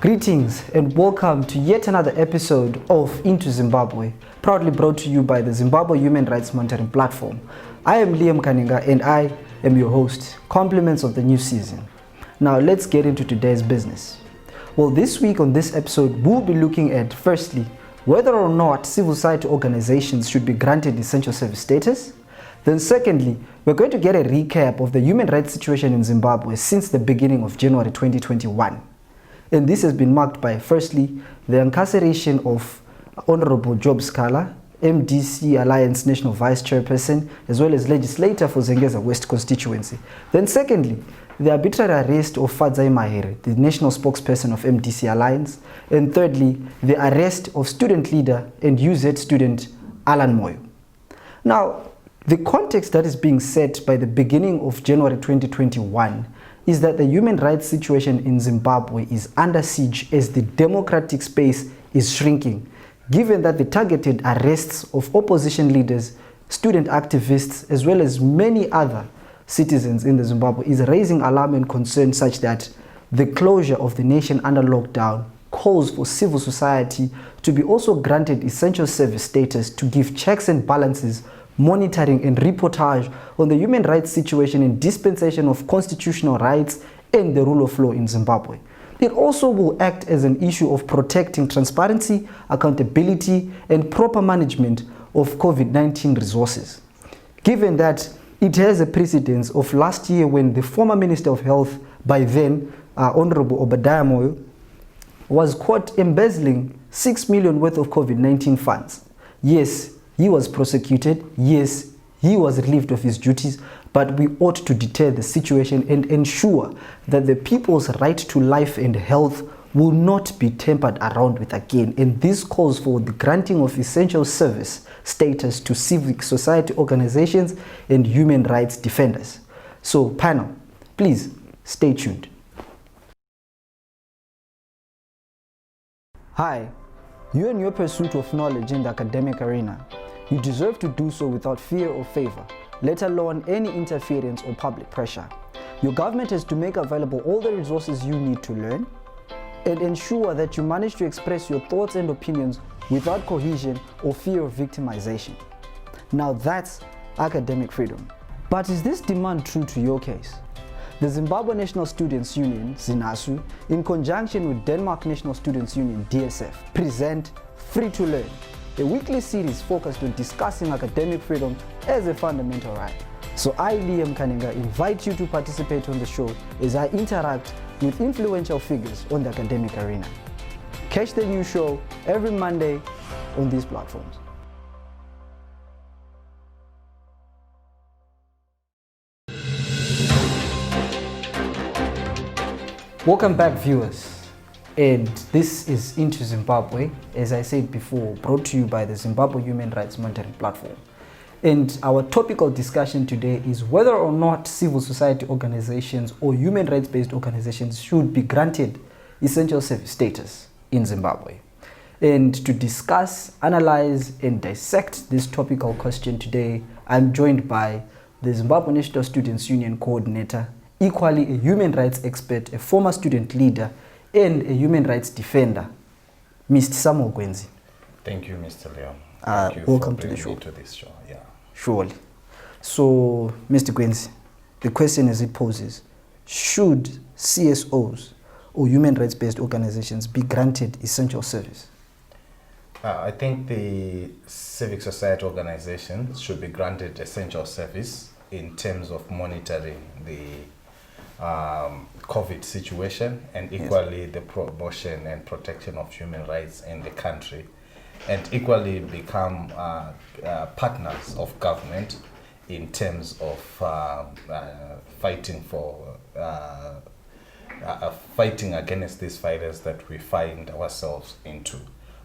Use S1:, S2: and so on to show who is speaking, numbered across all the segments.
S1: Greetings and welcome to yet another episode of Into Zimbabwe, proudly brought to you by the Zimbabwe Human Rights Monitoring Platform. I am Liam Kaninga and I am your host. Compliments of the new season. Now let's get into today's business. Well, this week on this episode, we'll be looking at, firstly, whether or not civil society organizations should be granted essential service status. Then secondly, we're going to get a recap of the human rights situation in Zimbabwe since the beginning of January 2021. And this has been marked by, firstly, the incarceration of Honorable Job Scala, MDC Alliance National Vice Chairperson, as well as legislator for Zengeza West constituency. Then secondly, the arbitrary arrest of Fadzai Mahere, the national spokesperson of MDC Alliance. And thirdly, the arrest of student leader and UZ student Alan Moyo. Now, the context that is being set by the beginning of January 2021 is that the human rights situation in Zimbabwe is under siege as the democratic space is shrinking, given that the targeted arrests of opposition leaders, student activists, as well as many other citizens in the Zimbabwe is raising alarm and concern such that the closure of the nation under lockdown calls for civil society to be also granted essential service status to give checks and balances, monitoring and reportage on the human rights situation and dispensation of constitutional rights and the rule of law in Zimbabwe. It also will act as an issue of protecting transparency, accountability, and proper management of COVID-19 resources. Given that it has a precedence of last year when the former Minister of Health, by then Honorable Obadiah Moyo, was caught embezzling 6 million worth of COVID-19 funds. Yes, he was prosecuted. Yes, he was relieved of his duties, but we ought to deter the situation and ensure that the people's right to life and health will not be tampered around with again. And this calls for the granting of essential service status to civic society organizations and human rights defenders. So, panel, please stay tuned. Hi, you in your pursuit of knowledge in the academic arena, you deserve to do so without fear or favor, let alone any interference or public pressure. Your government has to make available all the resources you need to learn and ensure that you manage to express your thoughts and opinions without cohesion or fear of victimization. Now that's academic freedom. But is this demand true to your case? The Zimbabwe National Students Union, ZINASU, in conjunction with Denmark National Students Union, DSF, present Free to Learn, a weekly series focused on discussing academic freedom as a fundamental right. So I, Liam Kaninga, invite you to participate on the show as I interact with influential figures on the academic arena. Catch the new show every Monday on these platforms. Welcome back, viewers. And this is Into Zimbabwe, as I said before, brought to you by the Zimbabwe Human Rights Monitoring Platform. And our topical discussion today is whether or not civil society organizations or human rights-based organizations should be granted essential service status in Zimbabwe. And to discuss, analyze, and dissect this topical question today, I'm joined by the Zimbabwe National Students Union coordinator, equally a human rights expert, a former student leader, and a human rights defender, Mr. Samuel Gwenzi.
S2: Thank you, Mr. Leon. Thank you
S1: welcome
S2: for
S1: to the show.
S2: to this show. Yeah.
S1: Surely. So, Mr. Gwenzi, the question as it poses, should CSOs or human rights-based organizations be granted essential service?
S2: I think the civic society organizations should be granted essential service in terms of monitoring the COVID situation and equally the promotion and protection of human rights in the country, and equally become partners of government in terms of fighting against this virus that we find ourselves into.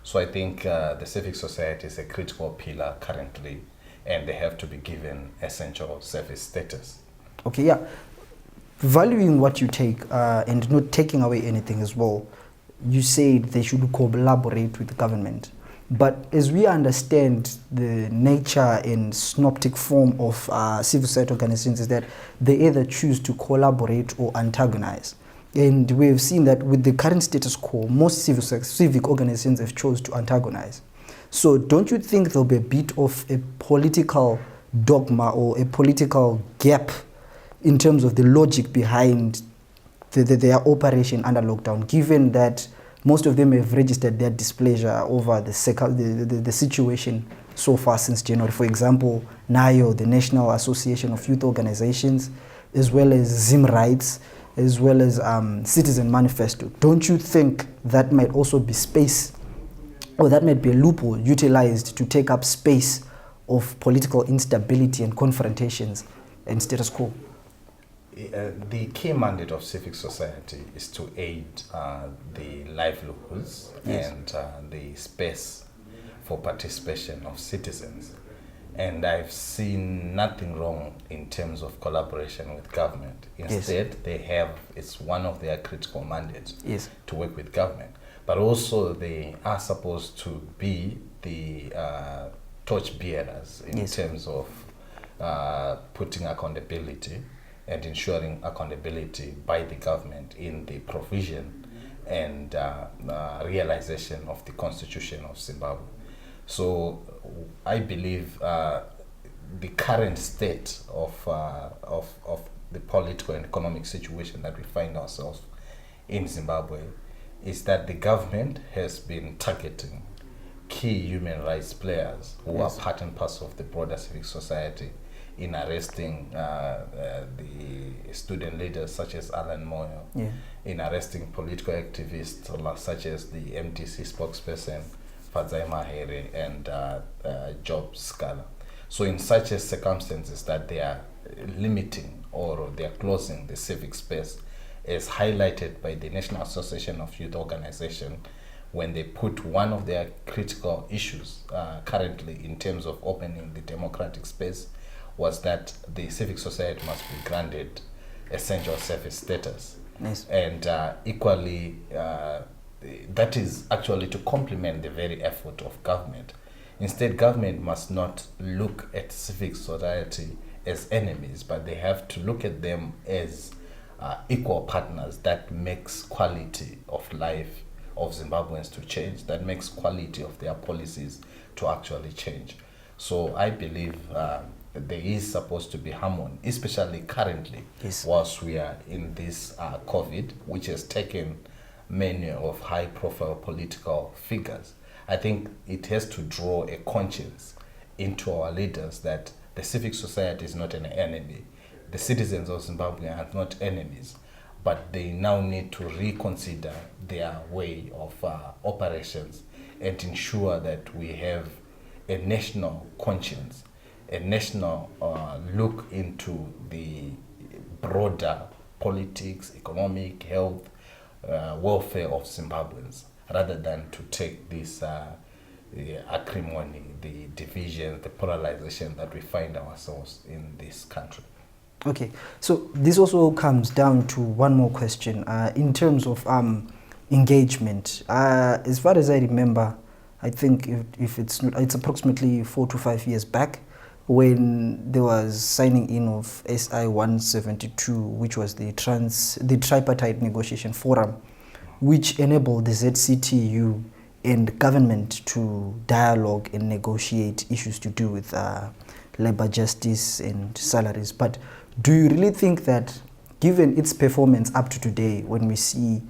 S2: So I think the civic society is a critical pillar currently, and they have to be given essential service status.
S1: Okay, yeah. Valuing what you take and not taking away anything as well, you said they should collaborate with the government. But as we understand the nature and synoptic form of civil society organizations is that they either choose to collaborate or antagonize. And we've seen that with the current status quo, most civic organizations have chose to antagonize. So don't you think there'll be a bit of a political dogma or a political gap in terms of the logic behind their operation under lockdown, given that most of them have registered their displeasure over the situation so far since January? For example, NAYO, the National Association of Youth Organizations, as well as Zhrmp, as well as Citizen Manifesto. Don't you think that might also be space, or that might be a loophole utilized to take up space of political instability and confrontations and status quo?
S2: The key mandate of civic society is to aid the livelihoods and the space for participation of citizens. And I've seen nothing wrong in terms of collaboration with government. Instead, it's one of their critical mandates to work with government. But also they are supposed to be the torch bearers in terms of putting accountability and ensuring accountability by the government in the provision and realization of the Constitution of Zimbabwe. So I believe the current state of the political and economic situation that we find ourselves in Zimbabwe is that the government has been targeting key human rights players who are part and parcel of the broader civic society in arresting the student leaders such as Alan Moyo, in arresting political activists such as the MDC spokesperson Fadzai Mahere and Job Scala. So in such a circumstances that they are limiting or they are closing the civic space, as highlighted by the National Association of Youth Organization, when they put one of their critical issues currently in terms of opening the democratic space was that the civic society must be granted essential service status. And equally, that is actually to complement the very effort of government. Instead, government must not look at civic society as enemies, but they have to look at them as equal partners that makes quality of life of Zimbabweans to change, that makes quality of their policies to actually change. So I believe there is supposed to be harmony, especially currently, whilst we are in this COVID, which has taken many of high-profile political figures. I think it has to draw a conscience into our leaders that the civic society is not an enemy. The citizens of Zimbabwe are not enemies, but they now need to reconsider their way of operations and ensure that we have a national conscience, a national look into the broader politics, economic, health, welfare of Zimbabweans, rather than to take this acrimony, the division, the polarization that we find ourselves in this country.
S1: Okay, so this also comes down to one more question in terms of engagement. As far as I remember, I think if it's approximately 4 to 5 years back when there was signing in of SI 172, which was the tripartite negotiation forum, which enabled the ZCTU and government to dialogue and negotiate issues to do with labor justice and salaries. But do you really think that, given its performance up to today, when we see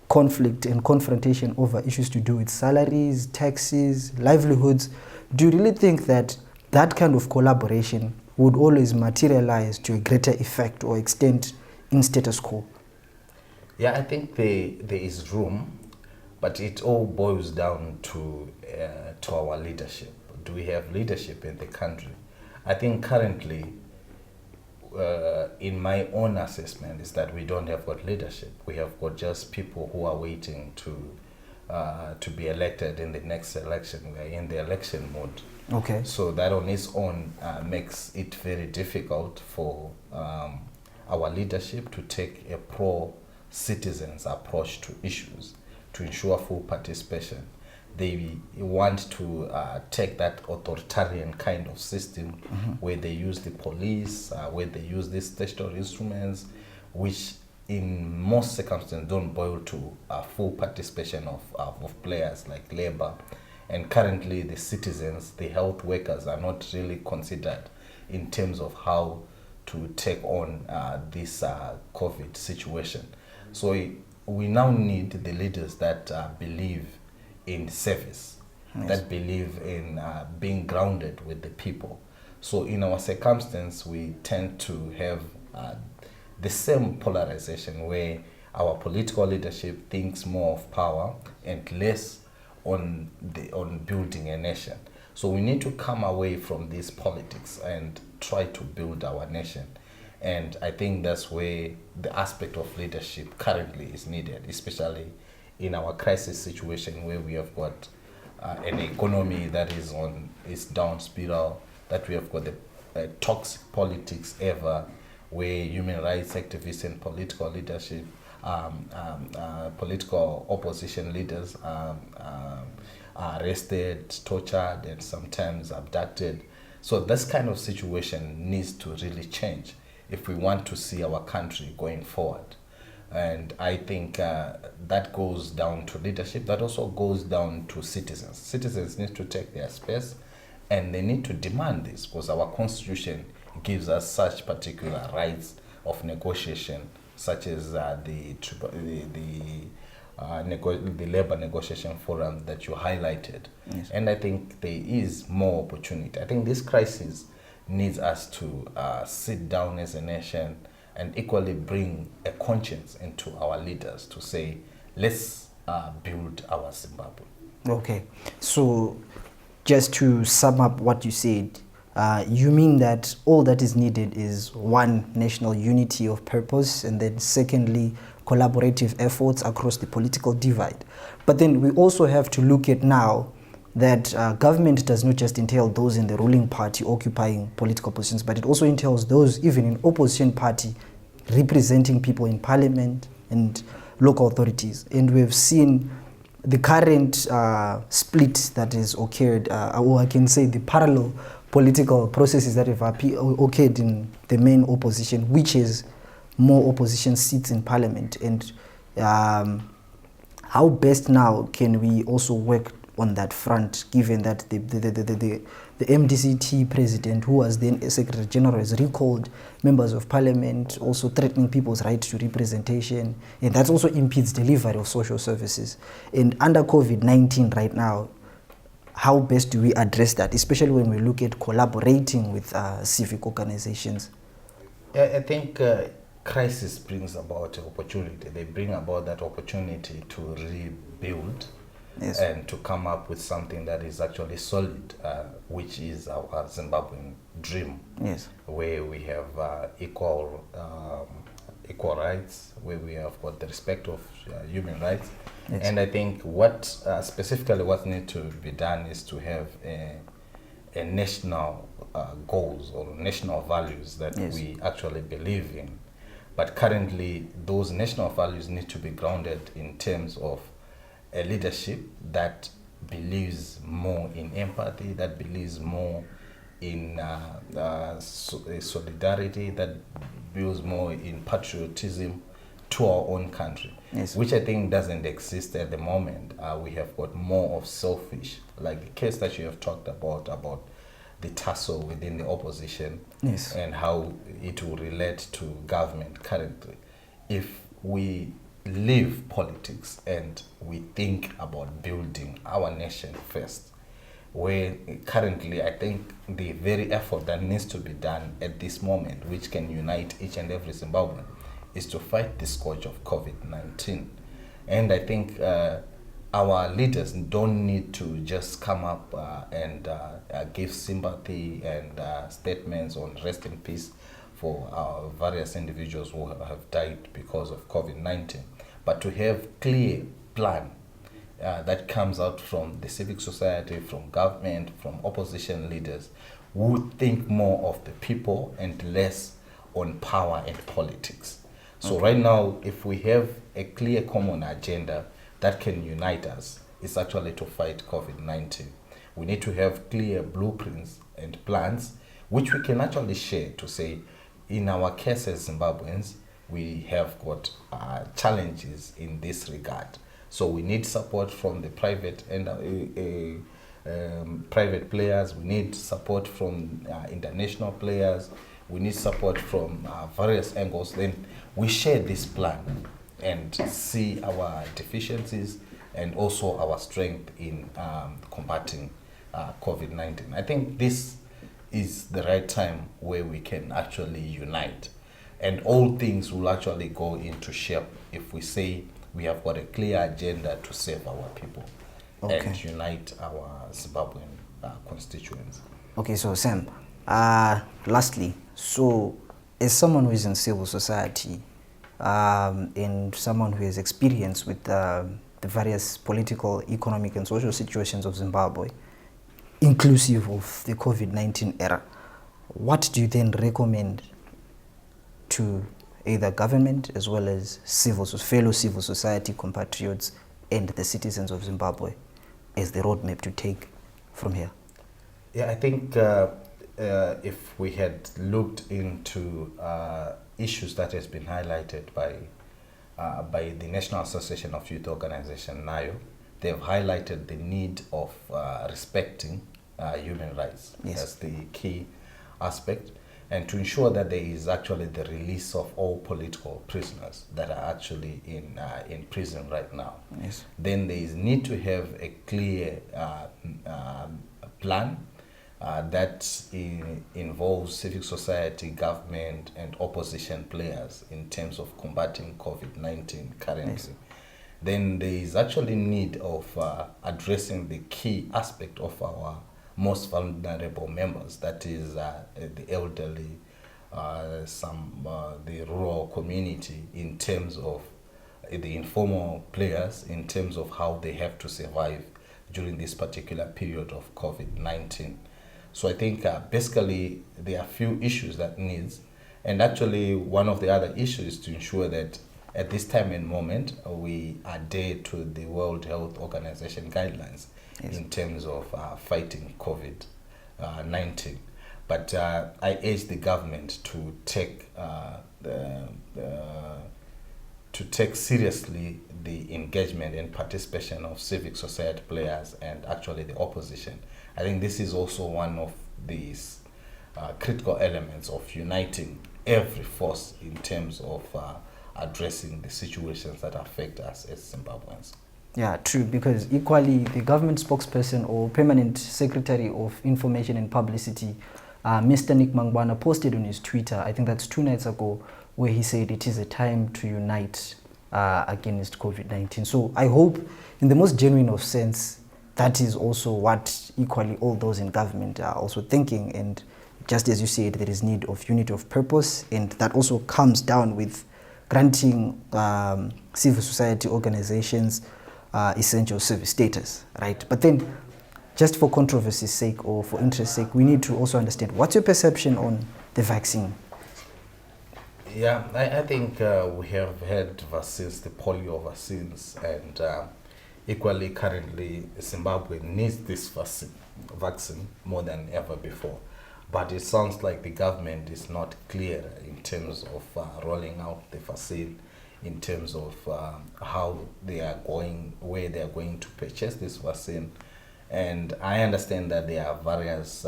S1: conflict and confrontation over issues to do with salaries, taxes, livelihoods, do you really think that that kind of collaboration would always materialize to a greater effect or extent in status quo?
S2: Yeah, I think there is room, but it all boils down to our leadership. Do we have leadership in the country? I think currently, in my own assessment, is that we don't have got leadership. We have got just people who are waiting to be elected in the next election. We are in the election mode.
S1: Okay.
S2: So that on its own makes it very difficult for our leadership to take a pro-citizens approach to issues to ensure full participation. They want to take that authoritarian kind of system where they use the police, where they use these statutory instruments, which in most circumstances don't boil to full participation of players like labor. And currently the citizens, the health workers are not really considered in terms of how to take on this COVID situation. So we now need the leaders that believe in service,
S1: Yes.
S2: that believe in being grounded with the people. So in our circumstance, we tend to have the same polarization where our political leadership thinks more of power and less on building a nation. So we need to come away from these politics and try to build our nation. And I think that's where the aspect of leadership currently is needed, especially in our crisis situation where we have got an economy that is down spiral, that we have got the toxic politics ever, where human rights activists and political leadership, political opposition leaders are arrested, tortured, and sometimes abducted. So this kind of situation needs to really change if we want to see our country going forward. And I think that goes down to leadership. That also goes down to citizens. Citizens need to take their space, and they need to demand this, because our constitution gives us such particular rights of negotiation, such as the labor negotiation forum that you highlighted.
S1: Yes.
S2: And I think there is more opportunity. I think this crisis needs us to sit down as a nation and equally bring a conscience into our leaders to say, let's build our Zimbabwe.
S1: Okay, so just to sum up what you said, you mean that all that is needed is one, national unity of purpose, and then secondly, collaborative efforts across the political divide. But then we also have to look at now that government does not just entail those in the ruling party occupying political positions, but it also entails those even in opposition party representing people in parliament and local authorities. And we've seen the current split that has occurred, or I can say the parallel political processes that have occurred in the main opposition, which is more opposition seats in parliament. And how best now can we also work on that front, given that the MDCT president, who was then a Secretary General, has recalled members of parliament, also threatening people's right to representation, and that also impedes delivery of social services. And under COVID-19 right now, how best do we address that, especially when we look at collaborating with civic organizations?
S2: I think crisis brings about opportunity. They bring about that opportunity to rebuild.
S1: Yes.
S2: And to come up with something that is actually solid, which is our Zimbabwean dream.
S1: Yes.
S2: Where we have equal rights, where we have got the respect of human rights.
S1: Yes.
S2: And I think what specifically what needs to be done is to have a national goals or national values that
S1: Yes.
S2: we actually believe in. But currently, those national values need to be grounded in terms of a leadership that believes more in empathy, that believes more in solidarity, that believes more in patriotism to our own country,
S1: Yes.
S2: which I think doesn't exist at the moment. We have got more of selfish, like the case that you have talked about the tussle within the opposition.
S1: Yes.
S2: And how it will relate to government currently. If we leave politics and we think about building our nation first, where currently I think the very effort that needs to be done at this moment, which can unite each and every Zimbabwean, is to fight the scourge of COVID-19. And I think our leaders don't need to just come up and give sympathy and statements on rest in peace for various individuals who have died because of COVID-19, but to have clear plan that comes out from the civic society, from government, from opposition leaders, who think more of the people and less on power and politics. So right now, if we have a clear common agenda that can unite us, it's actually to fight COVID-19. We need to have clear blueprints and plans which we can actually share to say, in our case as Zimbabweans, we have got challenges in this regard. So we need support from the private and private players. We need support from international players. We need support from various angles. Then we share this plan and see our deficiencies and also our strength in combating COVID-19. I think this is the right time where we can actually unite, and all things will actually go into shape if we say we have got a clear agenda to save our people and unite our Zimbabwean constituents.
S1: Okay, so Sam, lastly, so as someone who is in civil society and someone who has experience with the various political, economic and social situations of Zimbabwe, inclusive of the COVID-19 era, what do you then recommend to either government as well as fellow civil society compatriots and the citizens of Zimbabwe as the roadmap to take from here?
S2: Yeah, I think if we had looked into issues that has been highlighted by the National Association of Youth Organization, NAYO, they've highlighted the need of respecting human rights as the key aspect, and to ensure that there is actually the release of all political prisoners that are actually in prison right now.
S1: Yes.
S2: Then there is need to have a clear plan that involves civic society, government, and opposition players in terms of combating COVID-19 currently. Yes. Then there is actually need of addressing the key aspect of our most vulnerable members, that is the elderly, the rural community, in terms of the informal players, in terms of how they have to survive during this particular period of COVID-19. So I think basically there are a few issues that needs, and actually one of the other issues is to ensure that at this time and moment we adhere to the World Health Organization guidelines. Yes. In terms of fighting COVID-19. But I urge the government to take seriously the engagement and participation of civic society players and actually the opposition. I think this is also one of these critical elements of uniting every force in terms of addressing the situations that affect us as Zimbabweans.
S1: Yeah, true, because equally the government spokesperson or permanent secretary of information and publicity, Mr. Nick Mangwana, posted on his Twitter, I think that's 2 nights ago, where he said it is a time to unite against COVID-19. So I hope in the most genuine of sense, that is also what equally all those in government are also thinking. And just as you said, there is need of unity of purpose, and that also comes down with granting civil society organizations essential service status, right? But then, just for controversy's sake or for interest's sake, we need to also understand, what's your perception on the vaccine?
S2: Yeah, I think we have had vaccines, the polio vaccines, and equally currently Zimbabwe needs this vaccine more than ever before. But it sounds like the government is not clear in terms of rolling out the vaccine, in terms of how they are going, where they are going to purchase this vaccine. And I understand that there are various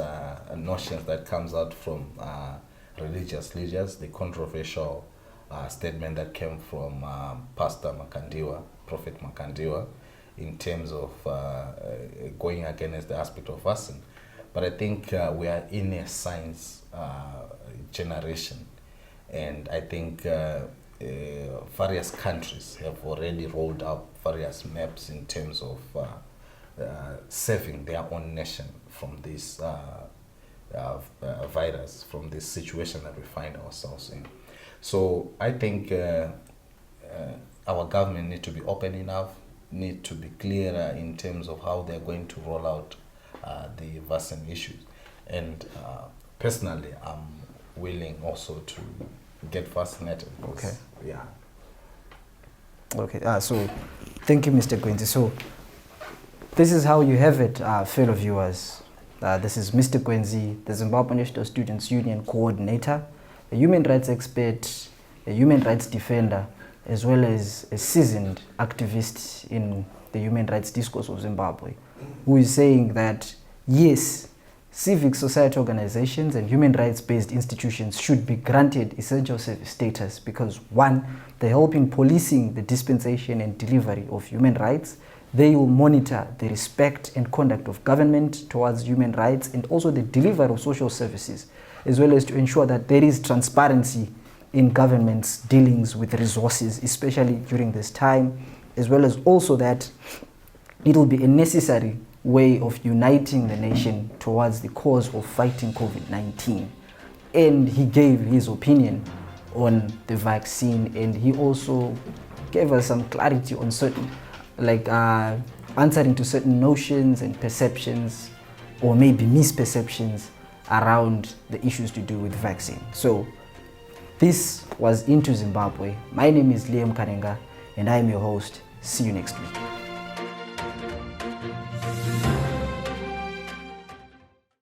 S2: notions that comes out from religious leaders. The controversial statement that came from Pastor Makandiwa, Prophet Makandiwa, in terms of going against the aspect of vaccine. But I think we are in a science generation, and I think various countries have already rolled out various maps in terms of saving their own nation from this virus, from this situation that we find ourselves in. So I think our government need to be open enough, need to be clearer in terms of how they're going to roll out the vaccine issues. And personally, I'm willing also to get vaccinated.
S1: Okay.
S2: Yeah.
S1: Okay. So, thank you, Mr. Gwenzi. So, this is how you have it, fellow viewers. This is Mr. Gwenzi, the Zimbabwe National Students Union Coordinator, a human rights expert, a human rights defender, as well as a seasoned activist in the human rights discourse of Zimbabwe, who is saying that, yes, civic society organizations and human rights-based institutions should be granted essential service status because, one, they help in policing the dispensation and delivery of human rights. They will monitor the respect and conduct of government towards human rights and also the delivery of social services, as well as to ensure that there is transparency in government's dealings with resources, especially during this time, as well as also that it will be a necessary way of uniting the nation towards the cause of fighting COVID-19. And he gave his opinion on the vaccine, and he also gave us some clarity on certain, answering to certain notions and perceptions, or maybe misperceptions around the issues to do with vaccine. So this was Into Zimbabwe. My name is Liam Kanenga, and I am your host. See you next week.